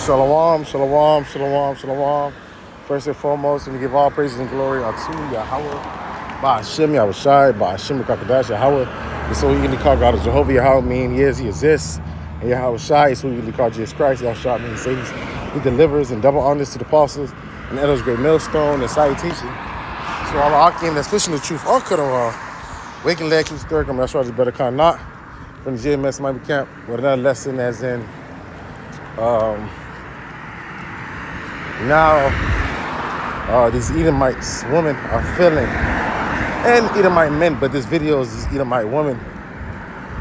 Shalom, shalom, shalom, shalom. First and foremost, let me give all praises and glory unto Yahweh. Ba'ashem Yahushai, Ba'ashem Kakadash Yahweh. And so we usually call God as Jehovah Yahweh, meaning he is, he exists. And Yahushai is who we usually call Jesus Christ. Yahushai means he saves, he delivers, and double honors to the apostles. And Edo's great millstone and salutation. So all the Akim that's pushing the truth, all could have waking leg truth third, I'm not sure it's better kind not. From the GMS Miami camp with another lesson as in now these Edomites women are feeling, and Edomite men, but this video is these Edomite women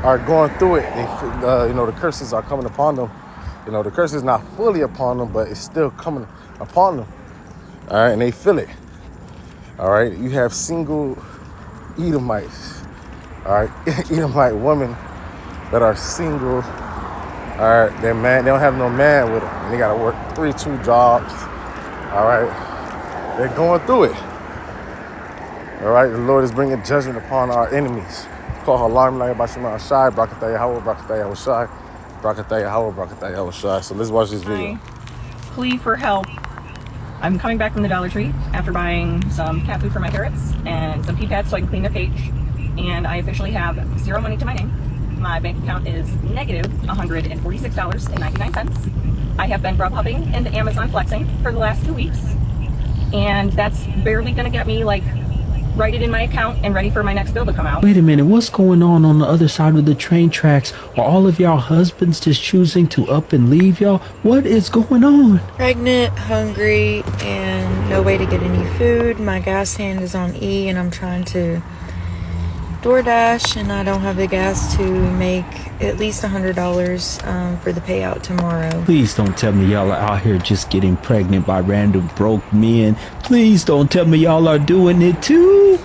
are going through it. They, the curses are coming upon them. The curse is not fully upon them, but it's still coming upon them. All right, and they feel it. All right, you have single Edomites. All right, Edomite women that are single. All right, they don't have no man with them, and they gotta work 3-2 jobs. All right, they're going through it. All right, the Lord is bringing judgment upon our enemies. Call Halam Lai Bashima Shai, Brakatah Yahweh, Brakatah Yahweh Shai, Brakatah Yahweh, Brakatah Yahweh Shai. So let's watch this video. Plea for help. I'm coming back from the Dollar Tree after buying some cat food for my parrots and some pee pads so I can clean their cage. And I officially have zero money to my name. My bank account is negative $146.99. I have been Grubhubbing and Amazon flexing for the last 2 weeks. And that's barely going to get me, righted in my account and ready for my next bill to come out. Wait a minute, what's going on the other side of the train tracks? Are all of y'all husbands just choosing to up and leave y'all? What is going on? Pregnant, hungry, and no way to get any food. My gas hand is on E and I'm trying to DoorDash and I don't have the gas to make at least $100 for the payout tomorrow. Please don't tell me y'all are out here just getting pregnant by random broke men. Please don't tell me y'all are doing it too.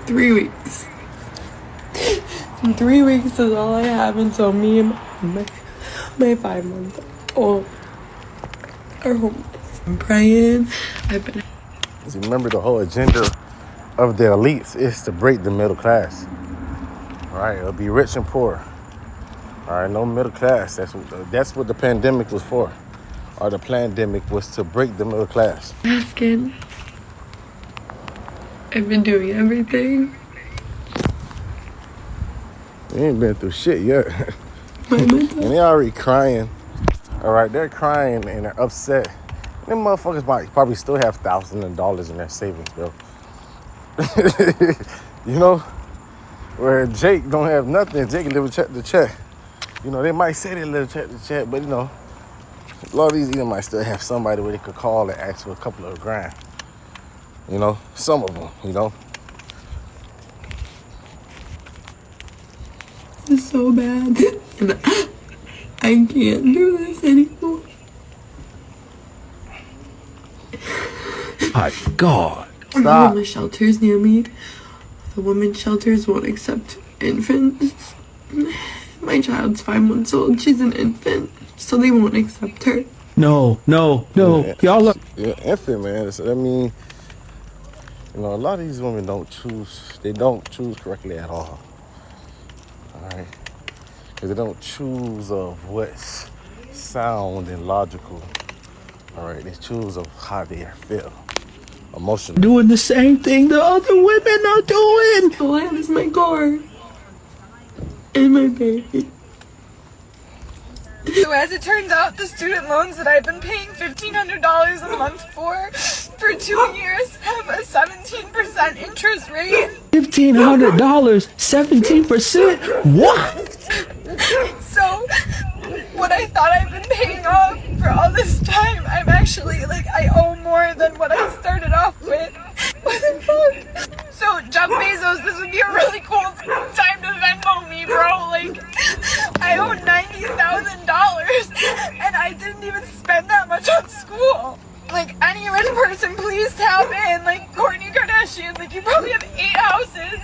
3 weeks. 3 weeks is all I have until me and my 5-month-old are homeless. I'm praying. See, remember the whole agenda of the elites is to break the middle class. All right, it'll be rich and poor. All right, no middle class. That's what the pandemic was for. Or the pandemic was to break the middle class. Asking. I've been doing everything. They ain't been through shit yet. My mental. And they already crying. All right, they're crying and they're upset. Them motherfuckers might probably still have thousands of dollars in their savings, bro. Where Jake don't have nothing. Jake live check to check. They might say they live check to check, but a lot of these might still have somebody where they could call and ask for a couple of grand. Some of them, It's so bad. And I can't do this anymore. My God. Stop. Homeless shelters near me. The women's shelters won't accept infants. My child's 5 months old. She's an infant, so they won't accept her. No. Yeah, Y'all are... Yeah, infant, man. So that means, a lot of these women don't choose correctly at all. All right? Because they don't choose of what's sound and logical. All right? They choose of how they feel. Emotional. doing the same thing the other women are doing. All I have is my car and my baby. So as it turns out, the student loans that I've been paying $1,500 a month for 2 years have a 17% interest rate. $1,500, 17%? What? So what I thought I've been paying off for all this time, I'm actually, I owe more than what I started off with. What the fuck? So Jeff Bezos, this would be a really cool time to Venmo me, bro. I owe $90,000 and I didn't even spend that much on school. Any rich person, please tap in. Kourtney Kardashian, you probably have 8 houses.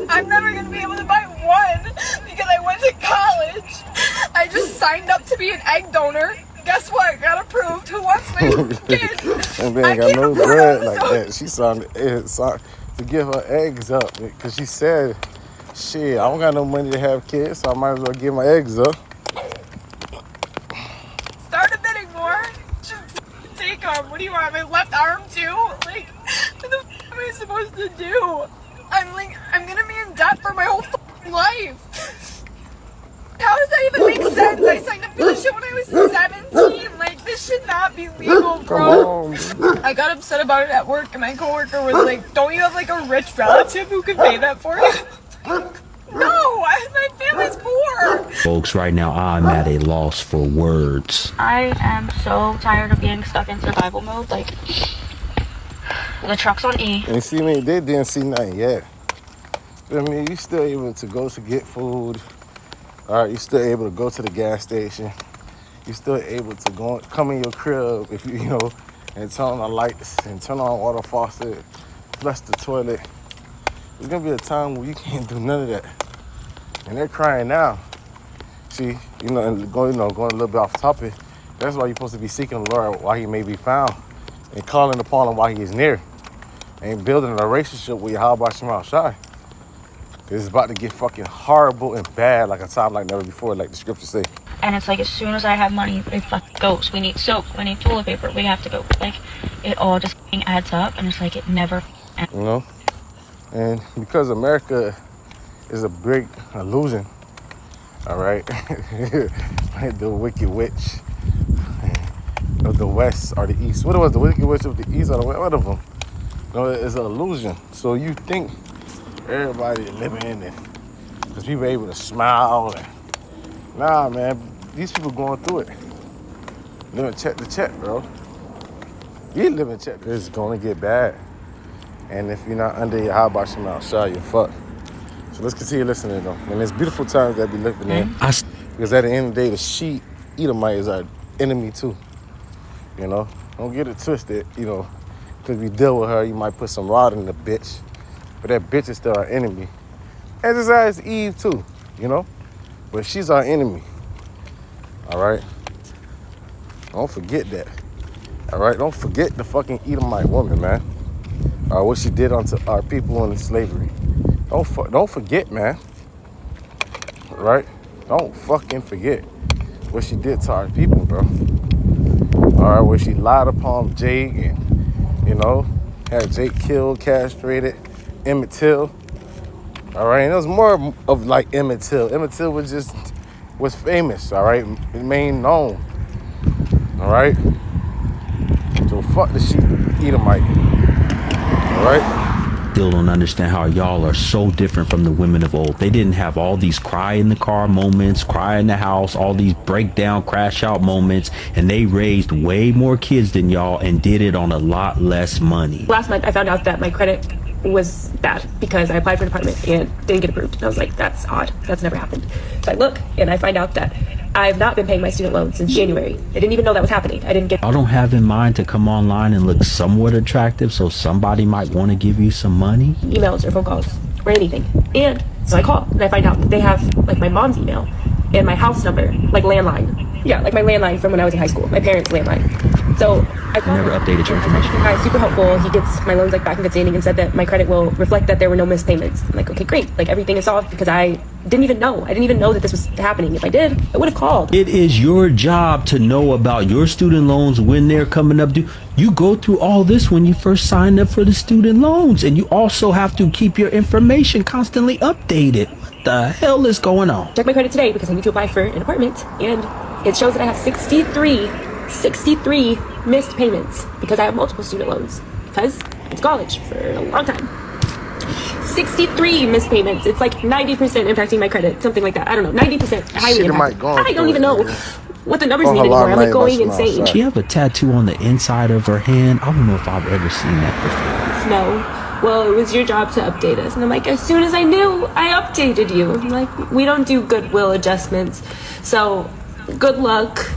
I'm never gonna be able to buy one because I went to college. I just signed up to be an egg donor. Guess what? Got approved. Who wants my kids? And they ain't got no bread like that. She signed to give her eggs up because she said, shit, I don't got no money to have kids, so I might as well give my eggs up. Start a bidding war. What do you want? My left arm too? Like, what the f am I supposed to do? I'm gonna be in debt for my whole life. How does that even make sense? I signed up for this shit when I was 17. Like, this should not be legal, bro. I got upset about it at work, and my coworker was like, don't you have like a rich relative who could pay that for you? No, my family's poor. Folks, right now I'm at a loss for words. I am so tired of being stuck in survival mode. Like, the truck's on E. And see me, they didn't see nothing yet. I mean, you still able to go to get food. All right, you still able to go to the gas station. You still able to come in your crib if you know, and turn on the lights and turn on water faucet, flush the toilet. There's gonna be a time where you can't do none of that, and they're crying now. See, and going a little bit off topic. That's why you're supposed to be seeking the Lord while He may be found, and calling upon Him while He is near, and building a relationship with Yahweh Shema Shai. It's about to get fucking horrible and bad, like a time like never before, like the scriptures say. And it's like, as soon as I have money, it fucking goes. We need soap, we need toilet paper, we have to go. Like, it all just adds up, and it's like, it never ends. You know? And because America is a big illusion, all right? Like the wicked witch of the West or the East. What was the wicked witch of the East or the West? What of them? No, it's an illusion. So you think everybody living in it because people are able to smile. Nah, man, these people going through it. Living check to check, bro. You living check. It's going to get bad. And if you're not under your Yahweh Shema Shai, you're fucked. So let's continue listening, though. And it's beautiful times that we living in. Because at the end of the day, the She Edomites is our enemy, too. You know? Don't get it twisted, because we deal with her, you might put some rod in the bitch. But that bitch is still our enemy. As is Eve, too, But she's our enemy. All right? Don't forget that. All right? Don't forget the fucking Edomite woman, man. What she did unto our people in slavery. Don't forget, man. All right? Don't fucking forget what she did to our people, bro. All right? Where she lied upon Jake and, had Jake killed, castrated, Emmett Till. All right, and there was more of like Emmett Till. Emmett Till was famous, all right, made known, all right. So fuck the She Edomite, all right. Still don't understand how y'all are so different from the women of old. They didn't have all these cry in the car moments, cry in the house, all these breakdown, crash out moments, and they raised way more kids than y'all and did it on a lot less money. Last month, I found out that my credit was bad because I applied for an apartment and didn't get approved. And I was like, that's odd. That's never happened. So I look and I find out that I've not been paying my student loans since January. I didn't even know that was happening. I didn't get... I don't have in mind to come online and look somewhat attractive so somebody might want to give you some money. Emails or phone calls or anything. And so I call and I find out that they have like my mom's email and my house number, like landline. Yeah, like my landline from when I was in high school, my parents' landline. So I never updated your information. The guy's super helpful. He gets my loans like back in good standing and said that my credit will reflect that there were no missed payments. I'm like, okay, great. Like everything is solved because I didn't even know. I didn't even know that this was happening. If I did, I would have called. It is your job to know about your student loans when they're coming up due. You go through all this when you first sign up for the student loans, and you also have to keep your information constantly updated. What the hell is going on? Check my credit today because I need to apply for an apartment, and it shows that I have 63 missed payments because I have multiple student loans because I went to college for a long time. 63 missed payments. It's like 90% impacting my credit, something like that. I don't know, 90% highly impacted. I don't even know what the numbers mean anymore. I'm like going insane. She have a tattoo on the inside of her hand. I don't know if I've ever seen that before. No. Well, it was your job to update us. And I'm like, as soon as I knew, I updated you. I'm like, we don't do goodwill adjustments. So good luck.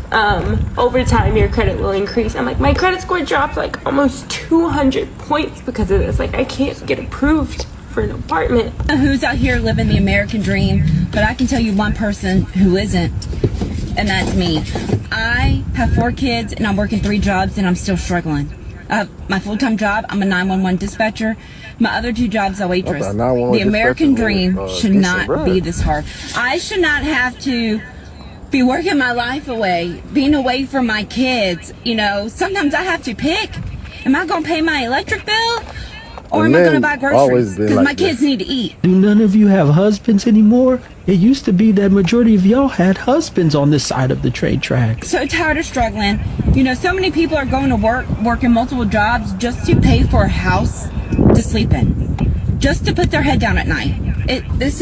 Over time, your credit will increase. I'm like, my credit score dropped like almost 200 points because of this. Like, I can't get approved for an apartment. Who's out here living the American dream? But I can tell you one person who isn't, and that's me. I have 4 kids and I'm working 3 jobs and I'm still struggling. My full-time job, I'm a 911 dispatcher. My other 2 jobs, a waitress. The American dream should not be this hard. I should not have to be working my life away, being away from my kids. You know, sometimes I have to pick. Am I going to pay my electric bill? Or am I going to buy groceries? Because my kids need to eat. Do none of you have husbands anymore? It used to be that majority of y'all had husbands on this side of the train tracks. So tired of struggling. You know, so many people are going to work, working multiple jobs just to pay for a house to sleep in. Just to put their head down at night. This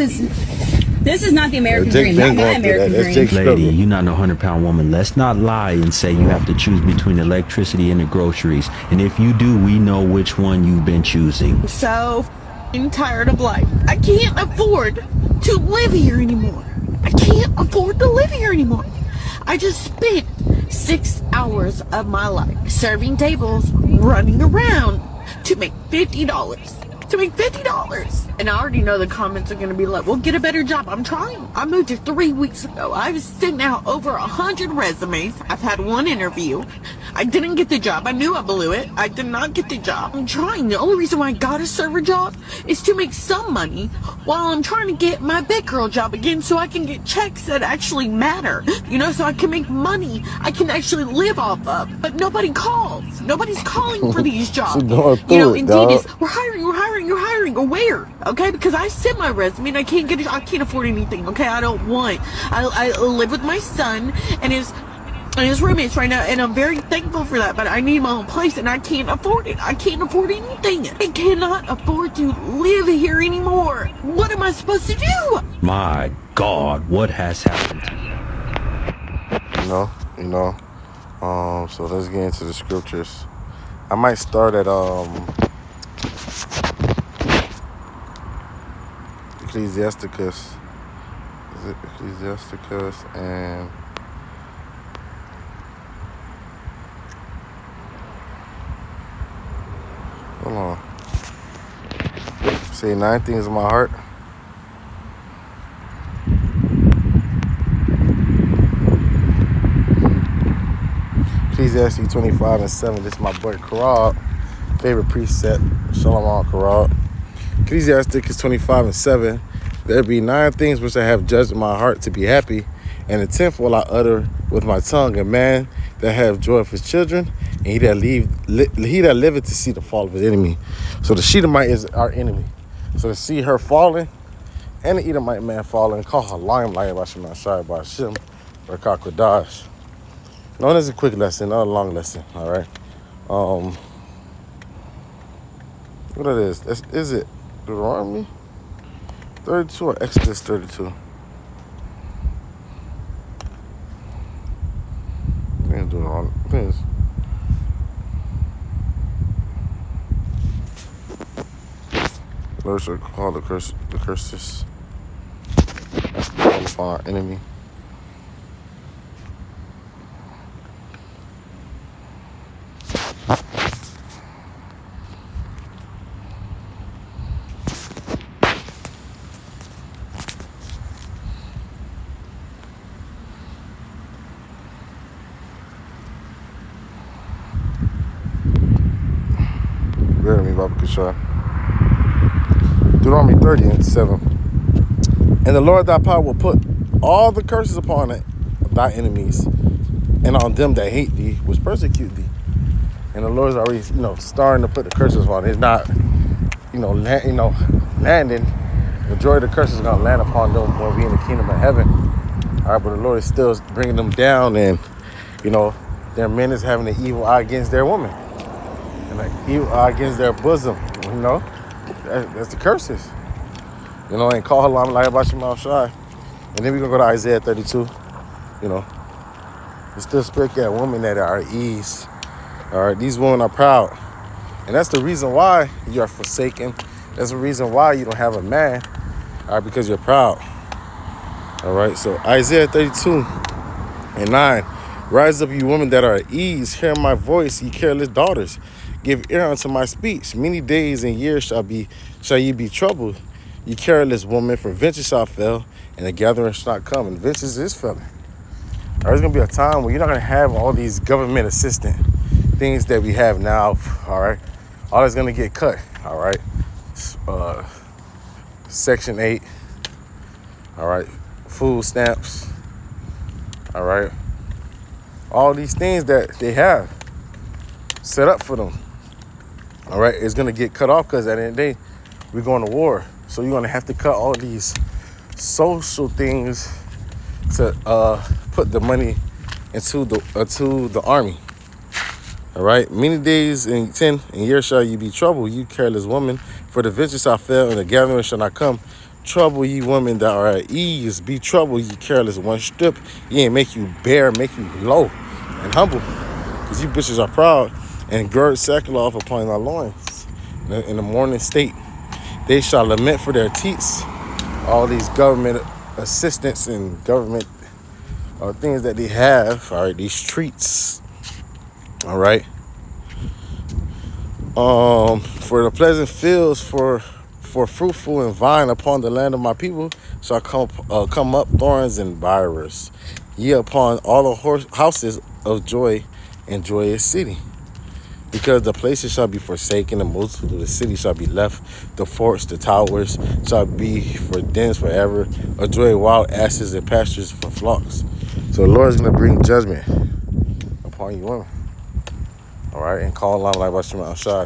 is not the American dream, not my American dream. Lady, you're not a 100-pound woman. Let's not lie and say you have to choose between electricity and the groceries. And if you do, we know which one you've been choosing. So tired of life. I can't afford to live here anymore. I can't afford to live here anymore. I just spent 6 hours of my life serving tables, running around to make $50. And I already know the comments are going to be like, well, get a better job. I'm trying. I moved here 3 weeks ago. I've sent out over 100 resumes. I've had one interview. I didn't get the job. I knew I blew it. I did not get the job. I'm trying. The only reason why I got a server job is to make some money while I'm trying to get my big girl job again so I can get checks that actually matter. You know, so I can make money I can actually live off of. But nobody calls. Nobody's calling for these jobs. You know, Indeed is, we're hiring. Or where? Okay, because I sent my resume and I can't get it. I can't afford anything. Okay, I live with my son and his roommates right now, and I'm very thankful for that. But I need my own place, and I can't afford it. I can't afford anything. I cannot afford to live here anymore. What am I supposed to do? My God, what has happened to you? So let's get into the scriptures. I might start at Ecclesiasticus. Is it Ecclesiasticus and hold on. Say 9 things in my heart. Ecclesiastes 25:7. This is my boy Karab. Favorite precept. Shalom Karab. Ecclesiastes 25:7. There be 9 things which I have judged in my heart to be happy, and the 10th will I utter with my tongue. A man that have joy of his children, and he that liveth to see the fall of his enemy. So the She Edomite is our enemy. So to see her falling, and the Edomite man falling, call her lying by Shema Shai by Shem or Kakodash. No, this is a quick lesson, not a long lesson. All right. What it is it Deuteronomy 32 or Exodus 32? I think it's Lord shall call the curses upon our enemy. Bear me, Baba Kishar. Deuteronomy 30:7. And the Lord thy power will put all the curses upon thy enemies and on them that hate thee, which persecute thee. And the Lord's already, starting to put the curses on. It's not, landing. The majority of the curses are going to land upon them when we in the kingdom of heaven. All right, but the Lord is still bringing them down, and, their men is having an evil eye against their woman. And an evil eye against their bosom, That's the curses. And call her Lam like about Shema Shai. And then we're going to go to Isaiah 32. We still speak at women that are at ease. All right, these women are proud. And that's the reason why you are forsaken. That's the reason why you don't have a man. All right, because you're proud. All right, so Isaiah 32:9. Rise up, you women that are at ease. Hear my voice, ye careless daughters. Give ear unto my speech. Many days and years shall ye be troubled. Ye careless woman, for vengeance shall fail, and the gathering shall not come. And vengeance is failing. There's going to be a time where you're not going to have all these government assistant things that we have now, all right? All that's going to get cut, all right? Section 8, all right? Food stamps, All right. All these things that they have set up for them. All right. It's going to get cut off because at the end of the day, we're going to war. So you're going to have to cut all these social things to put the money into the army. All right. Many days and 10 and years shall you be troubled, you careless woman. For the vengeance shall fail, and the gathering shall not come. Trouble ye women that are at ease. Be troubled, ye careless one. Strip ye ain't make you bare, make you low and humble. Because you bitches are proud, and gird sackcloth upon thy loins. In the morning state, they shall lament for their teats. All these government assistance and government things that they have. All right, these treats. All right. For the pleasant fields, for fruitful and vine upon the land of my people shall come up thorns and briars. Ye upon all the houses of joy and joyous city. Because the places shall be forsaken, the multitude of the city shall be left, the forts, the towers shall be for dens forever, a joy wild asses and pastures for flocks. So the Lord is going to bring judgment upon you women. All right, and call on like Bashima Shah.